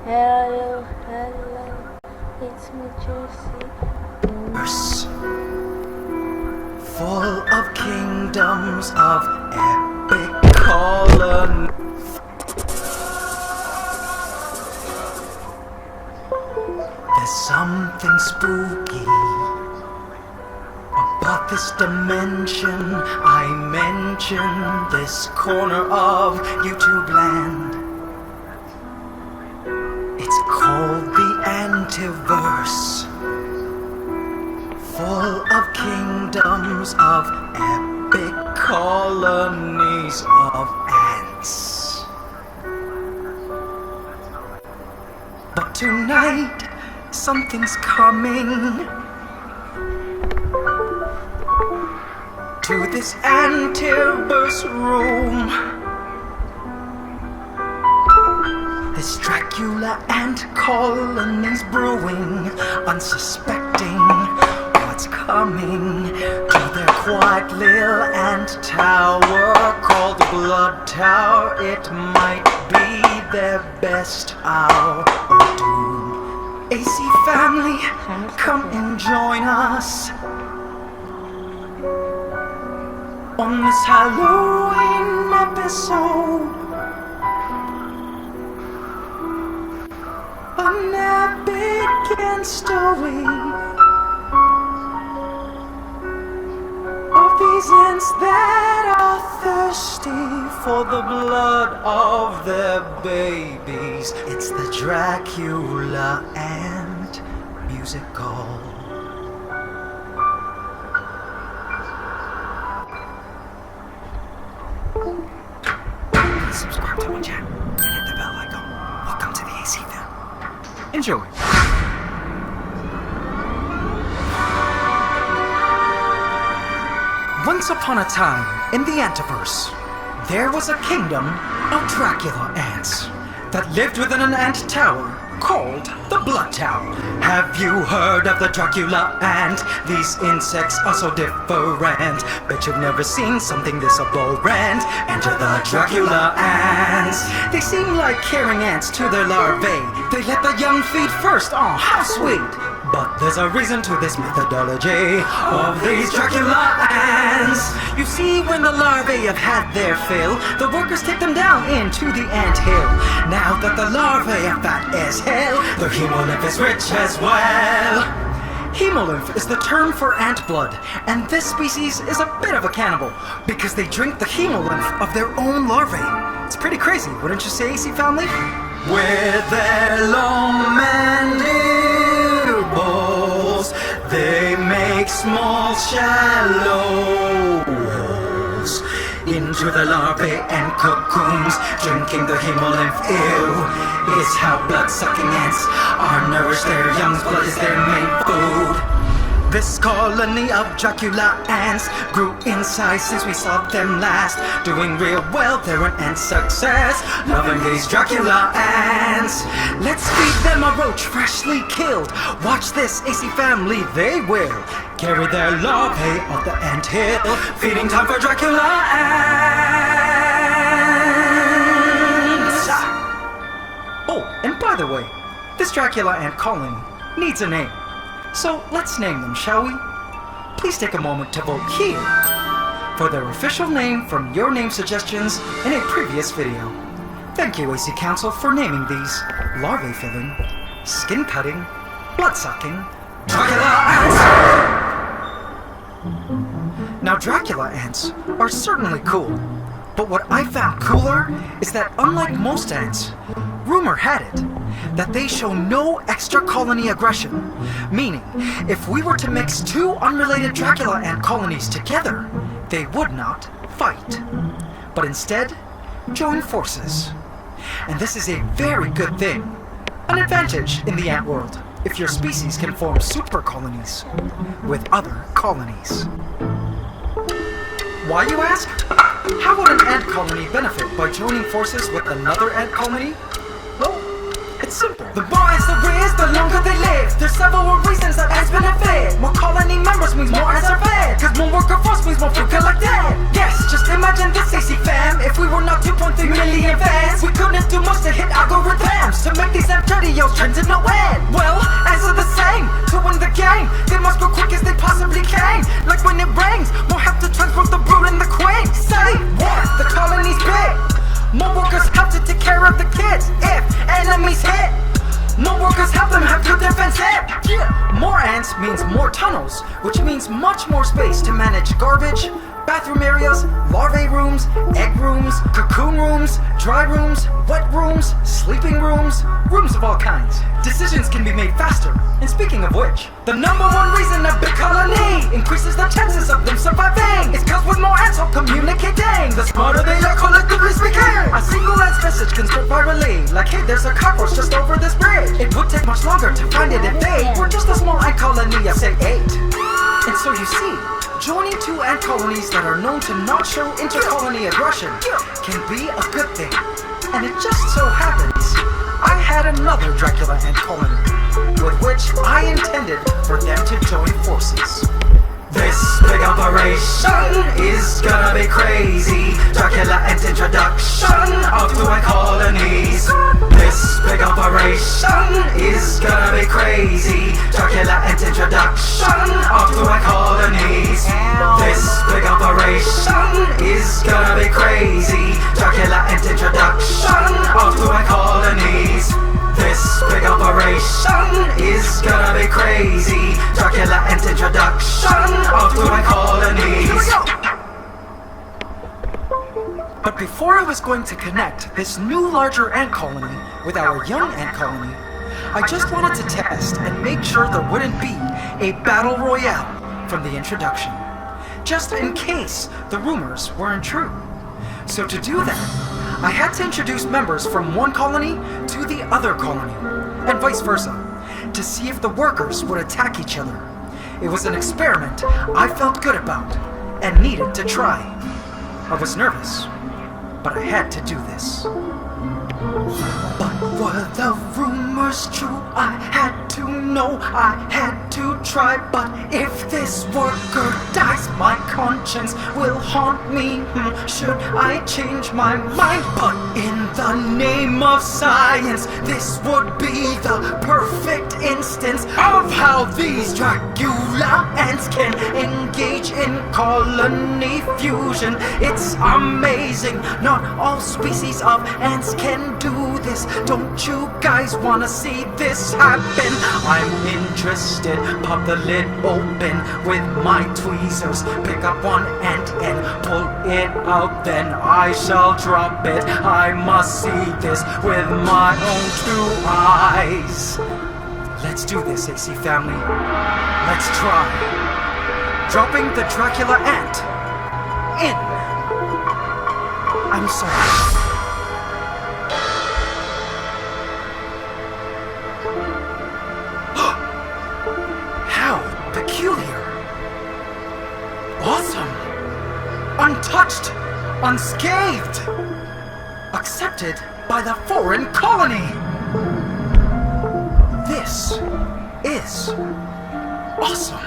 Hello, hello, it's me, Juicy. Verse full of kingdoms of epic colony. There's something spooky about this dimension. I mention this corner of YouTube land. It's called the Antiverse, full of kingdoms of epic colonies of ants. But tonight, something's coming to this Antiverse room. This Dracula ant colony's brewing, unsuspecting what's coming to their quiet little ant tower called Blood Tower. It might be their best hour of doom. AC family, come and join us on this Halloween episode. An epic and story of these ants that are thirsty for the blood of their babies. It's the Dracula ant musical. Please subscribe to my channel and hit the bell icon. Welcome to the AC Film. Enjoy. Once upon a time, in the Antiverse, there was a kingdom of Dracula ants that lived within an ant tower called the Blood Tower. Have you heard of the Dracula ant? These insects are so different. Bet you've never seen something this abhorrent. Enter the Dracula ants. They seem like caring ants to their larvae. They let the young feed first. Oh, how sweet! But there's a reason to this methodology of these Dracula ants. You see, when the larvae have had their fill, the workers take them down into the ant hill. Now that the larvae are fat as hell, their hemolymph is rich as well. Hemolymph is the term for ant blood, and this species is a bit of a cannibal because they drink the hemolymph of their own larvae. It's pretty crazy, wouldn't you say, AC family? With their long mandibles, they make small shallow holes into the larvae and cocoons, drinking the hemolymph. Ew, is how blood-sucking ants are nourished. Their young's blood is their main food. This colony of Dracula ants grew in size since we saw them last. Doing real well, they're an ant success. Loving these Dracula ants. Let's feed them a roach freshly killed. Watch this, AC family, they will carry their larvae off the ant hill. Feeding time for Dracula ants. Oh, and by the way, this Dracula ant colony needs a name. So let's name them, shall we? Please take a moment to vote here for their official name from your name suggestions in a previous video. Thank you, AC Council, for naming these larvae filling, skin cutting, blood sucking Dracula ants. Now, Dracula ants are certainly cool, but what I found cooler is that unlike most ants, rumor had it that they show no extra colony aggression, meaning if we were to mix two unrelated Dracula ant colonies together, they would not fight, but instead join forces. And this is a very good thing, an advantage in the ant world if your species can form super colonies with other colonies. Why, you ask? How would an ant colony benefit by joining forces with another ant colony? Well, it's simple. The more ants there is, the longer they live. There's several reasons that ants benefit. More colony members means more ants are fed. Cause more worker force means more food collected. Yes, just imagine this, AC fam. If we were not 2.3 million fans, we couldn't do much to hit algorithms to make these ants dirty everybody else trends in no end. Well, answer the same. To win the game, they must go quick as they possibly can. Like when it rains, more have to transport the brood and the queen. Say what? The colony's big. More workers have to take care of the kids. If enemies hit, more workers help them have good defense hit. Yeah. More ants means more tunnels, which means much more space to manage garbage, bathroom areas, larvae rooms, egg rooms, cocoon rooms, dry rooms, wet rooms, sleeping rooms, rooms of all kinds. Decisions can be made faster. And speaking of which, the number one reason a big colony increases the chances of them surviving is cause with more ants all communicating, the smarter they are collectively speaking. A single ant's message can spread virally, like hey, there's a cockroach just over this bridge. It would take much longer to find it if they were just a small ant colony of say 8. And so you see, joining two ant colonies that are known to not show inter-colony aggression can be a good thing. And it just so happens, I had another Dracula ant colony, with which I intended for them to join forces. This big operation is gonna be crazy. Dracula ant introduction of two ant colonies. This big operation is gonna be crazy. Dracula ant introduction of two ant colonies. This big operation is gonna be crazy. Dracula ant introduction of two ant colonies. This big operation is gonna be crazy. Dracula ant introduction of two ant colonies. But before I was going to connect this new larger ant colony with our young ant colony, I just wanted to test and make sure there wouldn't be a battle royale from the introduction, just in case the rumors weren't true. So to do that, I had to introduce members from one colony to the other colony, and vice versa, to see if the workers would attack each other. It was an experiment I felt good about and needed to try. I was nervous, but I had to do this. But were the rumors true? I had to know, I had to try. But if this worker dies, my conscience will haunt me. Should I change my mind? But in the name of science, this would be the perfect instance of how these Dracula ants can engage in colony fusion. It's amazing, not all species of ants can do this. Don't you guys wanna see this happen? I'm interested, pop the lid open with my tweezers. Pick up one ant and pull it out, then I shall drop it. I must see this with my own two eyes. Let's do this, AC family. Let's try. Dropping the Dracula ant in. I'm sorry. How peculiar. Awesome. Untouched. Unscathed. Accepted by the foreign colony. This is awesome.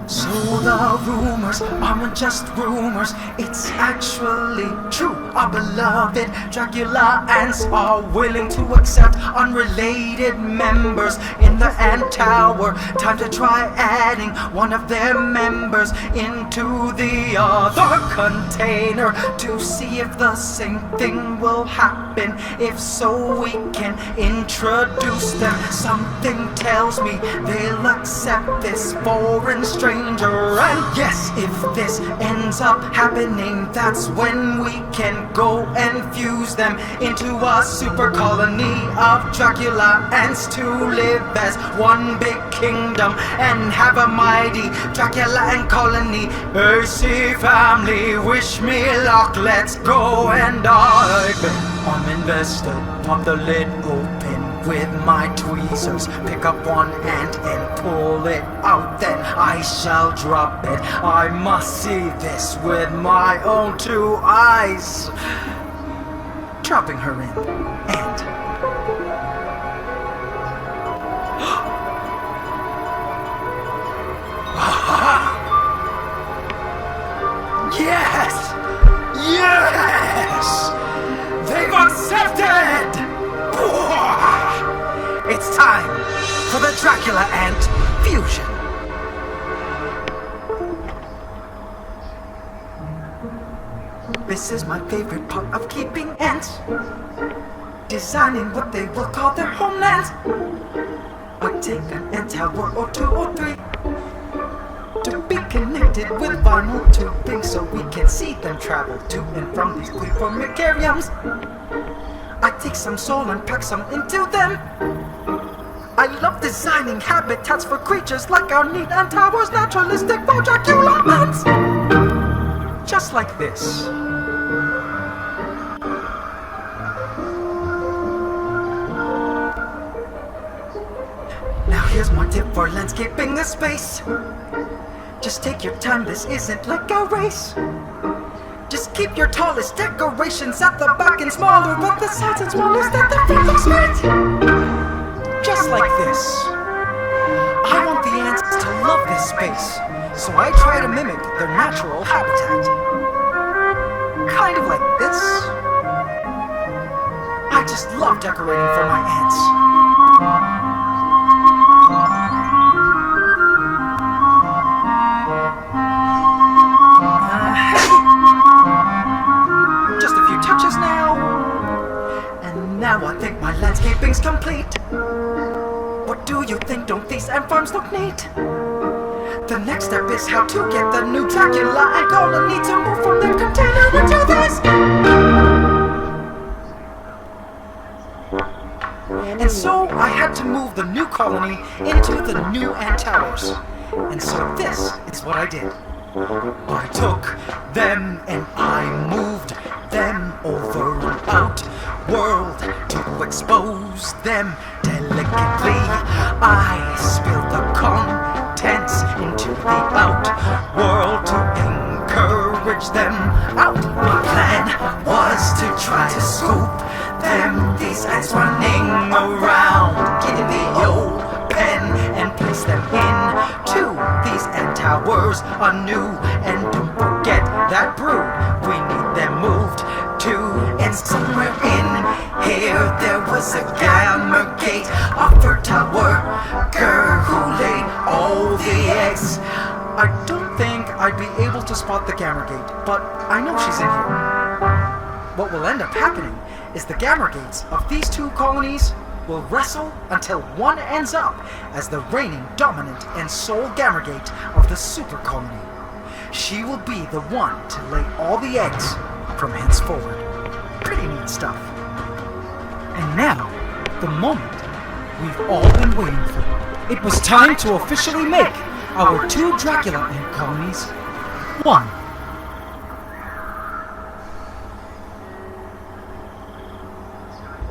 So the rumors aren't just rumors, it's actually true. Our beloved Dracula ants are willing to accept unrelated members in the ant tower. Time to try adding one of their members into the other container to see if the same thing will happen. If so, we can introduce them. Something tells me they'll accept this foreign stranger. And yes, if this ends up happening, that's when we can go and fuse them into a super colony of Dracula ants to live as one big kingdom and have a mighty Dracula ant colony. AC family, wish me luck, let's go. And I'm invested, pop the lid open with my tweezers. Pick up one ant and pull it out, then I shall drop it. I must see this with my own two eyes. Dropping her in, and yes! Yes! They've accepted! It's time for the Dracula Ant Fusion. This is my favorite part of keeping ants. Designing what they will call their homelands. I take an ant tower or 2 or 3 to be connected with vinyl tubing so we can see them travel to and from these formicariums. I take some soil and pack some into them. I love designing habitats for creatures like our neat ant towers, naturalistic for Dracula ants. Just like this. Now here's my tip for landscaping a space. Just take your time, this isn't like a race. Just keep your tallest decorations at the back and smaller at the sides and smallest at the front looks great. Just like this. I want the ants to love this space, so I try to mimic their natural habitat. Kind of like this. I just love decorating for my ants. Now I think my landscaping's complete. What do you think? Don't these ant farms look neat? The next step is how to get the new Dracula ant colony to move from the container into this. And so I had to move the new colony into the new ant towers. And so this is what I did. I took them and I moved them over and out world to expose them delicately. I spilled the contents into the out world to encourage them out. My plan was to try to scoop them, these ants running around in the open, and place them into these ant towers anew. And don't forget that brood, we need them moved to. And somewhere in here there was a gamma gate, a fertile worker who laid all the eggs. I don't think I'd be able to spot the gamma gate, but I know she's in here. What will end up happening is the gamma gates of these two colonies will wrestle until one ends up as the reigning dominant and sole gamma gate of the super colony. She will be the one to lay all the eggs from henceforward. Pretty neat stuff. And now, the moment we've all been waiting for. It was time to officially make our 2 Dracula ant colonies 1.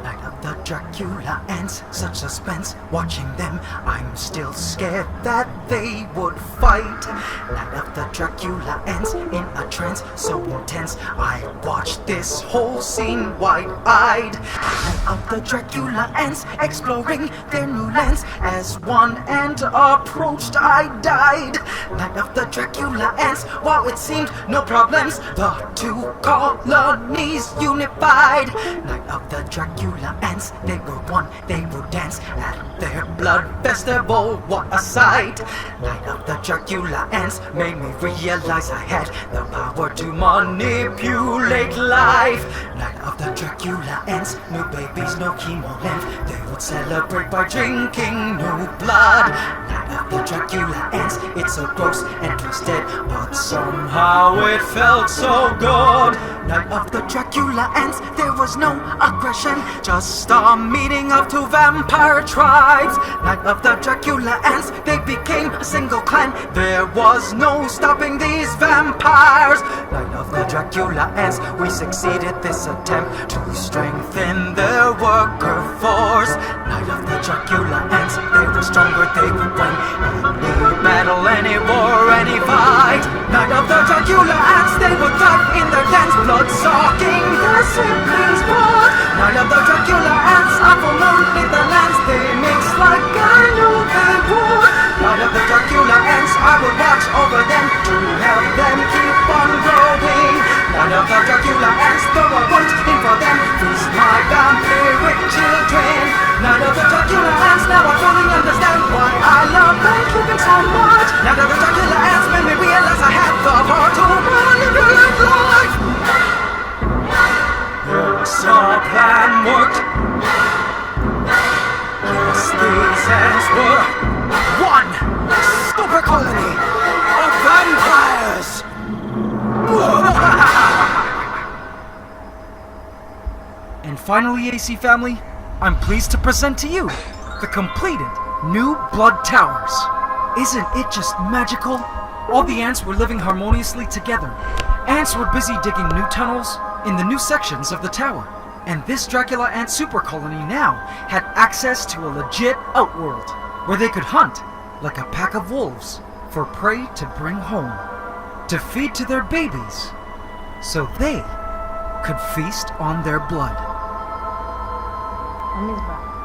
Night of the Dracula ants, such suspense watching them. I'm still scared that they would fight. Night of the Dracula ants, in a trance so intense, I watched this whole scene wide-eyed. Night of the Dracula ants, exploring their new lands. As one ant approached, I died. Night of the Dracula ants, while it seemed no problems, the 2 colonies unified. Night of the Dracula ants, they were one, they would dance at their blood festival. What a sight! Night of the Dracula ants made me realize I had the power to manipulate life. Night of the Dracula ants, new babies, no chemo left. They would celebrate by drinking new blood. Night of the Dracula ants, it's so gross and twisted, but somehow it felt so good. Night of the Dracula ants, there was no aggression, just a meeting of 2 vampire tribes. Night of the Dracula ants, they became a single clan. There was no stopping these vampires. Night of the Dracula ants, we succeeded this attempt to strengthen their worker force. Night of the Dracula ants, they were stronger, they would win any battle, any war, any fight. Night of the Dracula ants, they would thrive in their dens, blood sucking their siblings' blood. Night of the Dracula ants, I will lead the lands, they mix like I knew they would. Night of the Dracula ants, I will watch over them to help them keep on growing. Night of the Dracula ants, though I won't in for them, feast my so much. Now that the Dracula ants made me realize I had the heart to live a life. Yes, our plan worked. Yes, these ants were one super colony of vampires. And finally, AC family, I'm pleased to present to you the completed new blood towers. Isn't it just magical? All the ants were living harmoniously together. Ants were busy digging new tunnels in the new sections of the tower. And this Dracula ant super colony now had access to a legit outworld where they could hunt like a pack of wolves for prey to bring home, to feed to their babies so they could feast on their blood. I miss bro.